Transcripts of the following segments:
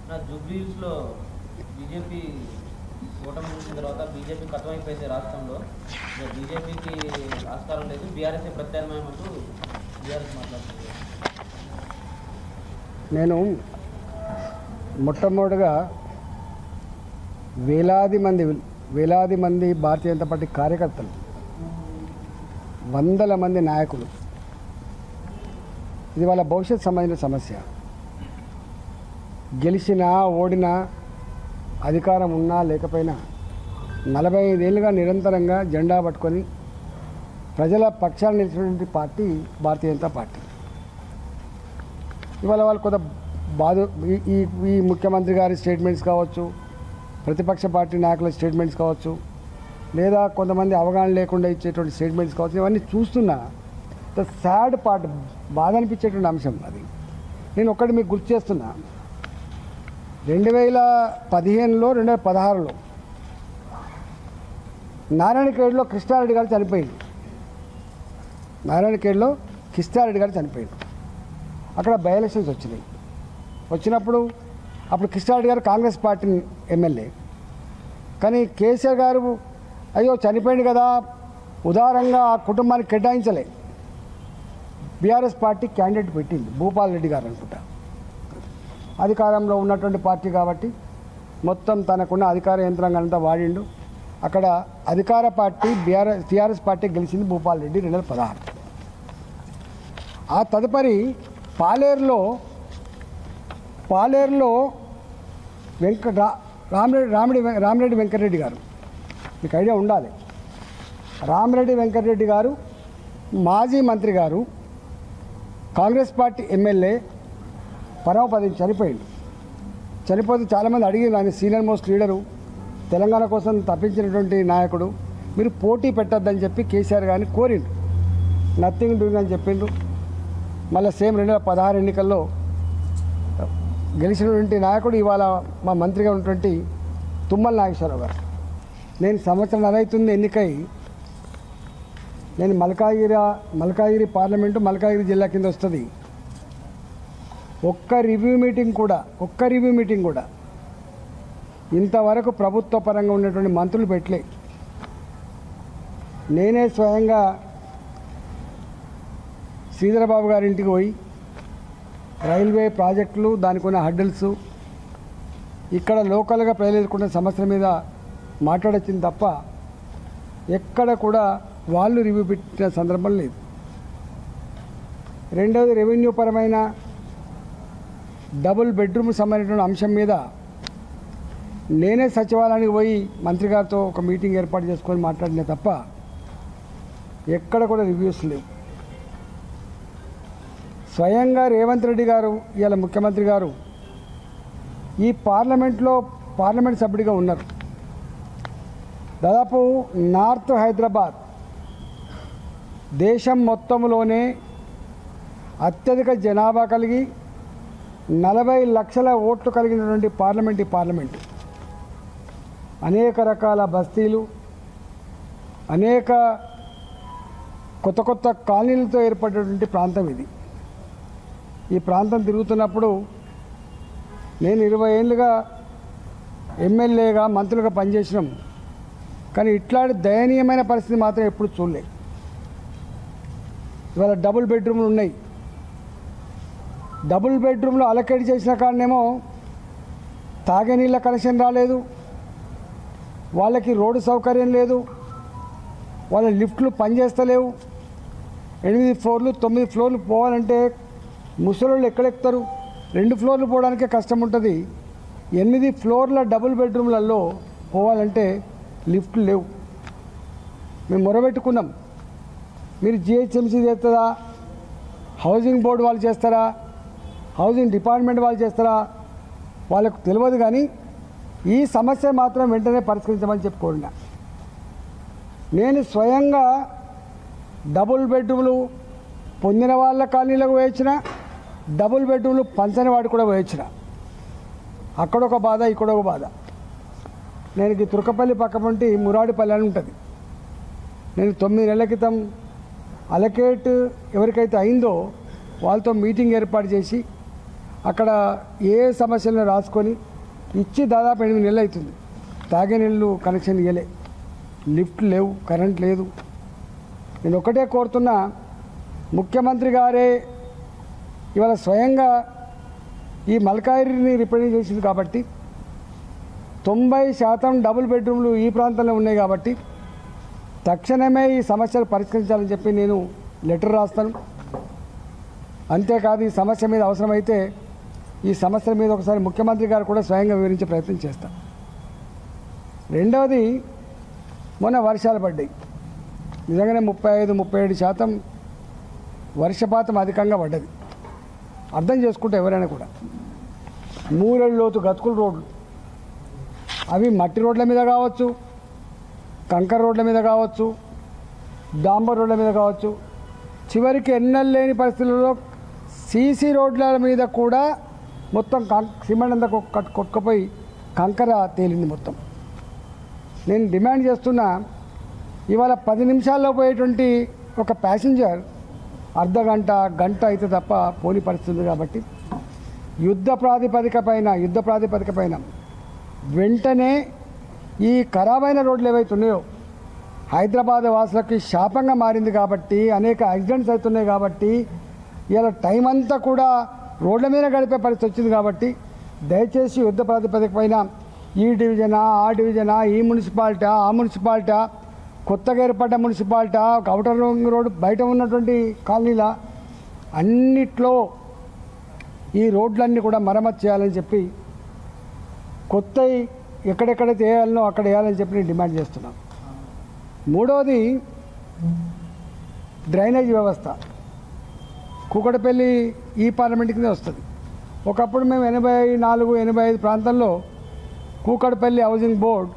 నా జూబ్లీహిల్స్లో బీజేపీ ఓటమి చూసిన తర్వాత బీజేపీ కథమైపోయింది రాష్ట్రంలో. బీజేపీకి ఆస్కారం లేదు, బీఆర్ఎస్ఏ ప్రత్యామ్నాయం అంటూ బీఆర్ఎస్ మాట్లాడుతుంది. నేను మొట్టమొదటిగా వేలాది మంది భారతీయ జనతా పార్టీ కార్యకర్తలు, వందల మంది నాయకులు, ఇది వాళ్ళ భవిష్యత్ సంబంధించిన సమస్య. గెలిచినా ఓడినా అధికారం ఉన్నా లేకపోయినా 45 ఏళ్ళుగా నిరంతరంగా జెండా పట్టుకొని ప్రజల పక్షాన్ని నిలిచినటువంటి పార్టీ భారతీయ జనతా పార్టీ. ఇవాళ వాళ్ళు కొంత ఈ ముఖ్యమంత్రి గారి స్టేట్మెంట్స్ కావచ్చు, ప్రతిపక్ష పార్టీ నాయకుల స్టేట్మెంట్స్ కావచ్చు, లేదా కొంతమంది అవగాహన లేకుండా ఇచ్చేటువంటి స్టేట్మెంట్స్ కావచ్చు, ఇవన్నీ చూస్తున్నా ద సాడ్ పార్ట్, బాధ అనిపించేటువంటి అంశం అది. నేను ఒక్కటి మీకు గుర్తు చేస్తున్నా, 2015లో 2016లో నారాయణఖేడ్లో కృష్ణారెడ్డి గారు చనిపోయింది. నారాయణఖేడ్లో కృష్ణారెడ్డి గారు చనిపోయింది. అక్కడ బై ఎలక్షన్స్ వచ్చినప్పుడు అప్పుడు కృష్ణారెడ్డి గారు కాంగ్రెస్ పార్టీ ఎమ్మెల్యే. కానీ కేసీఆర్ గారు అయ్యో చనిపోయింది కదా ఉదారంగా ఆ కుటుంబానికి కేటాయించలే. బీఆర్ఎస్ పార్టీ క్యాండిడేట్ పెట్టింది, భూపాల్ రెడ్డి గారు అనుకుంటా. అధికారంలో ఉన్నటువంటి పార్టీ కాబట్టి మొత్తం తనకున్న అధికార యంత్రాంగాలంతా వాడిండు. అక్కడ అధికార పార్టీ టీఆర్ఎస్ పార్టీ గెలిచింది భూపాల్ రెడ్డి 2016. ఆ తదుపరి పాలేరులో రామిరెడ్డి వెంకటరెడ్డి గారు, మీకు ఐడియా ఉండాలి. రామిరెడ్డి వెంకటరెడ్డి గారు మాజీ మంత్రి గారు, కాంగ్రెస్ పార్టీ ఎమ్మెల్యే, పరమపది చనిపోతే చాలామంది అడిగారు, ఆయన సీనియర్ మోస్ట్ లీడరు, తెలంగాణ కోసం తప్పించినటువంటి నాయకుడు, మీరు పోటీ పెట్టద్దని చెప్పి కేసీఆర్ గారిని కోరిండు. నథింగ్ డూయింగ్ అని చెప్పిండ్రు. మళ్ళీ సేమ్ 2016 ఎన్నికల్లో గెలిచినటువంటి నాయకుడు ఇవాళ మా మంత్రిగా ఉన్నటువంటి తుమ్మల నాగేశ్వరరావు గారు. నేను సంవత్సరం అవుతుంది ఎన్నికై. నేను మల్కాజిగిరి పార్లమెంటు మల్కాజిగిరి జిల్లా కింద వస్తుంది. ఒక్క రివ్యూ మీటింగ్ కూడా ఇంతవరకు ప్రభుత్వ పరంగా ఉన్నటువంటి మంత్రులు పెట్టలే. నేనే స్వయంగా శ్రీధరబాబు గారి ఇంటికి పోయి రైల్వే ప్రాజెక్టులు, దానికి ఉన్న హడ్డల్స్, ఇక్కడ లోకల్గా ప్రజలు ఎదుర్కొన్న సమస్యల మీద మాట్లాడొచ్చింది తప్ప ఎక్కడ కూడా వాళ్ళు రివ్యూ పెట్టిన సందర్భం లేదు. రెండవది, రెవెన్యూ పరమైన డబుల్ బెడ్రూమ్ సంబంధించిన అంశం మీద నేనే సచివాలయానికి పోయి మంత్రి గారితో ఒక మీటింగ్ ఏర్పాటు చేసుకొని మాట్లాడిన తప్ప ఎక్కడ కూడా రివ్యూస్ లేవు. స్వయంగా రేవంత్ రెడ్డి గారు ఇవాళ ముఖ్యమంత్రి గారు ఈ పార్లమెంట్ సభ్యుడిగా ఉన్నారు. దాదాపు నార్త్ హైదరాబాద్ దేశం మొత్తంలోనే అత్యధిక జనాభా కలిగి 40 లక్షల ఓట్లు కలిగినటువంటి పార్లమెంటు. అనేక రకాల బస్తీలు, అనేక కొత్త కాలనీలతో ఏర్పడినటువంటి ప్రాంతం ఇది. ఈ ప్రాంతం తిరుగుతున్నప్పుడు నేను 20 ఏళ్ళుగా ఎమ్మెల్యేగా మంత్రులుగా పనిచేసినాం. కానీ ఇట్లాంటి దయనీయమైన పరిస్థితి మాత్రం ఎప్పుడు చూడలేదు. ఇవాళ డబుల్ బెడ్రూమ్లు ఉన్నాయి. డబుల్ బెడ్రూమ్లో అలకేట్ చేసిన కాడనేమో తాగే నీళ్ళ కనెక్షన్ రాలేదు, వాళ్ళకి రోడ్డు సౌకర్యం లేదు, వాళ్ళ లిఫ్ట్లు పనిచేస్తలేవు. 8 ఫ్లోర్లు 9 ఫ్లోర్లు పోవాలంటే ముసలోళ్ళు ఎక్కడెక్కుతారు? 2 ఫ్లోర్లు పోవడానికే కష్టం ఉంటుంది. 8 ఫ్లోర్ల డబుల్ బెడ్రూమ్లలో పోవాలంటే లిఫ్ట్లు లేవు. మేము మొరబెట్టుకున్నాం, మీరు జిహెచ్ఎంసీ చేస్తారా, హౌసింగ్ బోర్డు వాళ్ళు చేస్తారా, హౌసింగ్ డిపార్ట్మెంట్ వాళ్ళు చేస్తారా, వాళ్ళకు తెలియదు. కానీ ఈ సమస్య మాత్రం వెంటనే పరిష్కరించమని చెప్పుకోండి. నేను స్వయంగా డబుల్ బెడ్రూమ్లు పొందిన వాళ్ళ కాలనీలకు వేయించిన, డబుల్ బెడ్రూమ్లు పంచని వాడు కూడా వేయించిన. అక్కడొక బాధ, ఇక్కడొక బాధ. నేను ఈ తుర్కపల్లి పక్క పంటి మురాడిపల్లి అని ఉంటుంది. నేను 9 నెలల క్రితం అలకేట్ ఎవరికైతే అయిందో వాళ్ళతో మీటింగ్ ఏర్పాటు చేసి అక్కడ ఏ సమస్యలను రాసుకొని ఇచ్చి దాదాపు 8 నెలలు అవుతుంది. తాగే నీళ్ళు కనెక్షన్ ఇవ్వలే, లిఫ్ట్ లేవు, కరెంట్ లేదు. నేను ఒకటే కోరుతున్నా, ముఖ్యమంత్రి గారే ఇవాళ స్వయంగా ఈ మల్కాయిరిని రిపేరింగ్ చేసింది కాబట్టి 90% డబుల్ బెడ్రూమ్లు ఈ ప్రాంతంలో ఉన్నాయి కాబట్టి తక్షణమే ఈ సమస్యలు పరిష్కరించాలని చెప్పి నేను లెటర్ రాస్తాను. అంతేకాదు ఈ సమస్య మీద అవసరమైతే ఈ సమస్యల మీద ఒకసారి ముఖ్యమంత్రి గారు కూడా స్వయంగా వివరించే ప్రయత్నం చేస్తాను. రెండవది, మొన్న వర్షాలు పడ్డాయి. నిజంగానే 35-37% వర్షపాతం అధికంగా పడ్డది. అర్థం చేసుకుంటే ఎవరైనా కూడా 3 అడుగుల లోతు గతుకుల రోడ్లు, అవి మట్టి రోడ్ల మీద కావచ్చు, కంకర రోడ్ల మీద కావచ్చు, డాంబర్ రోడ్ల మీద కావచ్చు, చివరికి ఎన్నెలు లేని పరిస్థితుల్లో సీసీ రోడ్ల మీద కూడా మొత్తం సిమెంట్ అంతా కొట్టుకుపోయి కంకర తేలింది మొత్తం. నేను డిమాండ్ చేస్తున్నా, ఇవాళ 10 నిమిషాల్లో పోయేటువంటి ఒక ప్యాసింజర్ అర్ధగంట గంట అయితే తప్ప పోని పరిస్థితుంది. కాబట్టి యుద్ధ ప్రాతిపదిక పైన వెంటనే ఈ ఖరాబైన రోడ్లు ఏవైతే ఉన్నాయో హైదరాబాద్ వాసులకి శాపంగా మారింది కాబట్టి అనేక యాక్సిడెంట్స్ అవుతున్నాయి కాబట్టి ఇలా టైం అంతా కూడా రోడ్ల మీద గడిపే పరిస్థితి వచ్చింది. కాబట్టి దయచేసి యుద్ధ ప్రాతిపదిక పైన ఈ డివిజనా ఆ డివిజనా, ఈ మున్సిపాలిటా ఆ మున్సిపాలిటా, కొత్తగా ఏర్పడ్డ మున్సిపాలిటా, ఔటర్ రింగ్ రోడ్ బయట ఉన్నటువంటి కాలనీల అన్నిట్లో ఈ రోడ్లన్నీ కూడా మరమ్మతు చేయాలని చెప్పి, కొత్త ఎక్కడెక్కడైతే వేయాలనో అక్కడ వేయాలని చెప్పి నేను డిమాండ్ చేస్తున్నాను. మూడవది, డ్రైనేజ్ వ్యవస్థ. కూకటపల్లి ఈ పార్లమెంట్ కింద వస్తుంది. ఒకప్పుడు మేము 84-85 ప్రాంతంలో కూకటపల్లి హౌసింగ్ బోర్డ్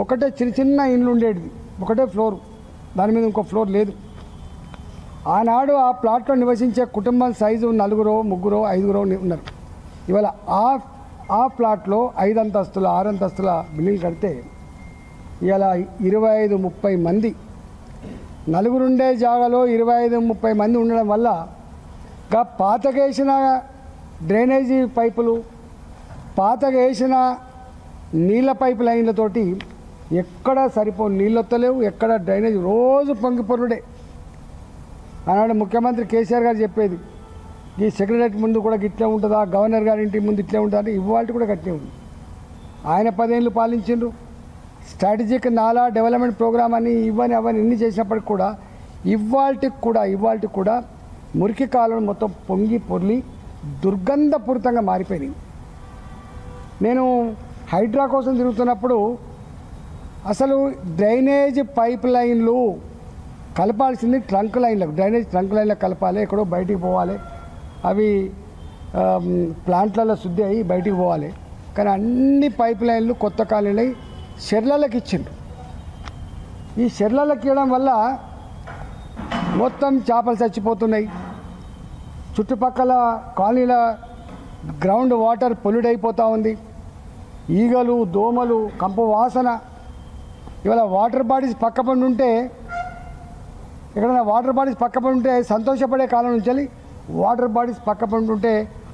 ఒకటే చిన్న ఇండ్లు ఉండేది, ఒకటే ఫ్లోర్, దాని మీద ఇంకో ఫ్లోర్ లేదు. ఆనాడు ఆ ప్లాట్లో నివసించే కుటుంబం సైజు 4, 3, 5 ఉన్నారు. ఇవాళ ఆ ప్లాట్లో 5 అంతస్తుల 6 అంతస్తుల బిల్డింగ్ కడితే ఇవాళ 25-30 మంది, 4 ఉండే జాగాలో 25-30 మంది ఉండడం వల్ల పాతగేసిన డ్రైనేజీ పైపులు, పాతగేసిన నీళ్ళ పైపు లైన్లతోటి ఎక్కడ సరిపోని నీళ్ళు వస్తలేవు, ఎక్కడ డ్రైనేజ్ రోజు పొంగిపొరుడే. ఆనాడు ముఖ్యమంత్రి కేసీఆర్ గారు చెప్పేది, ఈ సెక్రటరీ ముందు కూడా గిట్లే ఉంటుందా, గవర్నర్ గారి ఇంటి ముందు ఇట్లే ఉంటుందా అంటే ఇవాళ కూడా గట్లే ఉంది. ఆయన 10 ఏళ్ళు పాలించిండ్రు. స్ట్రాటజిక్ నాలా డెవలప్మెంట్ ప్రోగ్రామ్ అని అవన్నీ ఎన్ని చేసినప్పటికి కూడా ఇవాళకి కూడా మురికి కాలువలు మొత్తం పొంగి పొర్లి దుర్గంధపూరితంగా మారిపోయినాయి. నేను హైడ్రా కోసం తిరుగుతున్నప్పుడు అసలు డ్రైనేజ్ పైప్ లైన్లు కలపాల్సింది ట్రంక్ లైన్లకు, డ్రైనేజ్ ట్రంక్ లైన్లకు కలపాలి, ఎక్కడో బయటికి పోవాలి, అవి ప్లాంట్లలో శుద్ధి అయ్యి బయటికి పోవాలి. కానీ అన్ని పైప్ లైన్లు కొత్త కాలనీ షెర్లలకు ఇచ్చిండ్రు. ఈ షెర్లలకు ఇవ్వడం వల్ల మొత్తం చేపలు చచ్చిపోతున్నాయి, చుట్టుపక్కల కాలనీల గ్రౌండ్ వాటర్ పొల్యూట్ అయిపోతూ ఉంది, ఈగలు దోమలు కంపు వాసన. ఇవాళ వాటర్ బాడీస్ పక్కపండి ఉంటే, ఎక్కడైనా వాటర్ బాడీస్ పక్కపండి ఉంటే సంతోషపడే కాలం నుంచి వాటర్ బాడీస్ పక్కపండి ఉంటే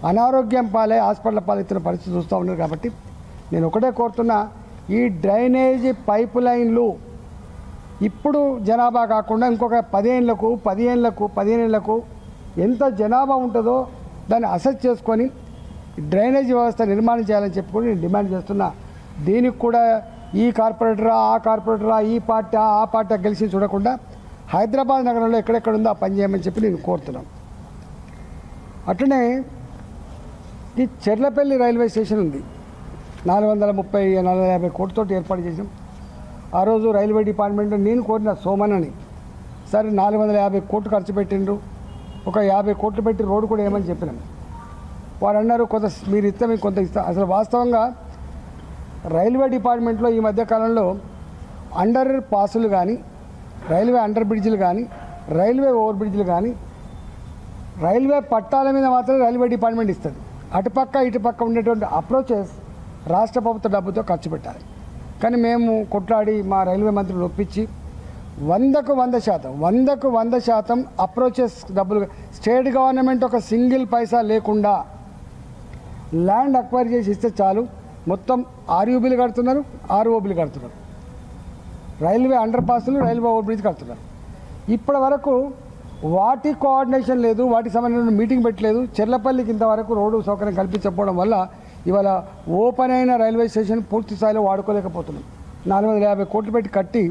అనారోగ్యం పాలే హాస్పిటల్ పాలెత్తిన పరిస్థితి చూస్తూ ఉన్నారు. కాబట్టి నేను ఒకటే కోరుతున్నా, ఈ డ్రైనేజీ పైప్ లైన్లు ఇప్పుడు జనాభా కాకుండా ఇంకొక 10 ఏళ్లకు ఎంత జనాభా ఉంటుందో దాన్ని అసెస్ చేసుకొని డ్రైనేజ్ వ్యవస్థ నిర్మాణం చేయాలని చెప్పుకొని నేను డిమాండ్ చేస్తున్నా. దీనికి కూడా ఈ కార్పొరేటరా ఆ కార్పొరేటరా, ఈ పార్టీ ఆ పార్టీ గెలిచి చూడకుండా హైదరాబాద్ నగరంలో ఎక్కడెక్కడ ఉందో ఆ పని చేయమని చెప్పి నేను కోరుతున్నాను. అట్లనే ఈ చెర్లపల్లి రైల్వే స్టేషన్ ఉంది, 430-450 కోట్లతో ఏర్పాటు చేసాం. ఆ రోజు రైల్వే డిపార్ట్మెంట్లో నేను కోరిన సోమనని, సరే 450 కోట్లు ఖర్చు పెట్టిండ్రు, ఒక 50 కోట్లు పెట్టి రోడ్డు కూడా ఏమని చెప్పినాం. వారు అన్నారు కొంత మీరు ఇస్తే మీకు కొంత ఇస్తా. అసలు వాస్తవంగా రైల్వే డిపార్ట్మెంట్లో ఈ మధ్యకాలంలో అండర్ పాసులు కానీ, రైల్వే అండర్ బ్రిడ్జ్లు కానీ, రైల్వే ఓవర్ బ్రిడ్జ్లు కానీ, రైల్వే పట్టాల మీద మాత్రమే రైల్వే డిపార్ట్మెంట్ ఇస్తుంది. అటుపక్క ఇటుపక్క ఉండేటువంటి అప్రోచెస్ రాష్ట్ర ప్రభుత్వ డబ్బుతో ఖర్చు పెట్టాలి. కానీ మేము కొట్లాడి మా రైల్వే మంత్రులు ఒప్పించి 100% అప్రోచెస్ డబ్బులు స్టేట్ గవర్నమెంట్ ఒక సింగిల్ పైసా లేకుండా ల్యాండ్ అక్వైర్ చేసి ఇస్తే చాలు, మొత్తం ఆర్యూబీలు కడుతున్నారు, ఆర్ఓబీలు కడుతున్నారు, రైల్వే అండర్ పాస్లు, రైల్వే ఓవర్ బ్రిడ్జ్ కడుతున్నారు. ఇప్పటి వరకు వాటి కోఆర్డినేషన్ లేదు, వాటికి సంబంధించిన మీటింగ్ పెట్టలేదు. చెర్లపల్లికి ఇంతవరకు రోడ్డు సౌకర్యం కల్పించకపోవడం వల్ల ఇవాళ ఓపెన్ అయిన రైల్వే స్టేషన్ పూర్తి స్థాయిలో వాడుకోలేకపోతున్నాం. 450 కోట్లు పెట్టి కట్టి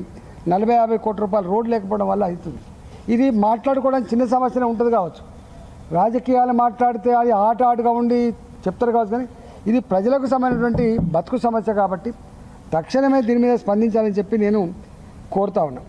40-50 కోట్ల రూపాయలు రోడ్డు లేకపోవడం వల్ల అవుతుంది. ఇది మాట్లాడుకోవడానికి చిన్న సమస్యనే ఉంటుంది కావచ్చు, రాజకీయాలు మాట్లాడితే అది ఆటగా ఉండి చెప్తారు కావచ్చు, కానీ ఇది ప్రజలకు సంబంధించినటువంటి బతుకు సమస్య కాబట్టి తక్షణమే దీని మీద స్పందించాలని చెప్పి నేను కోరుతా ఉన్నాను.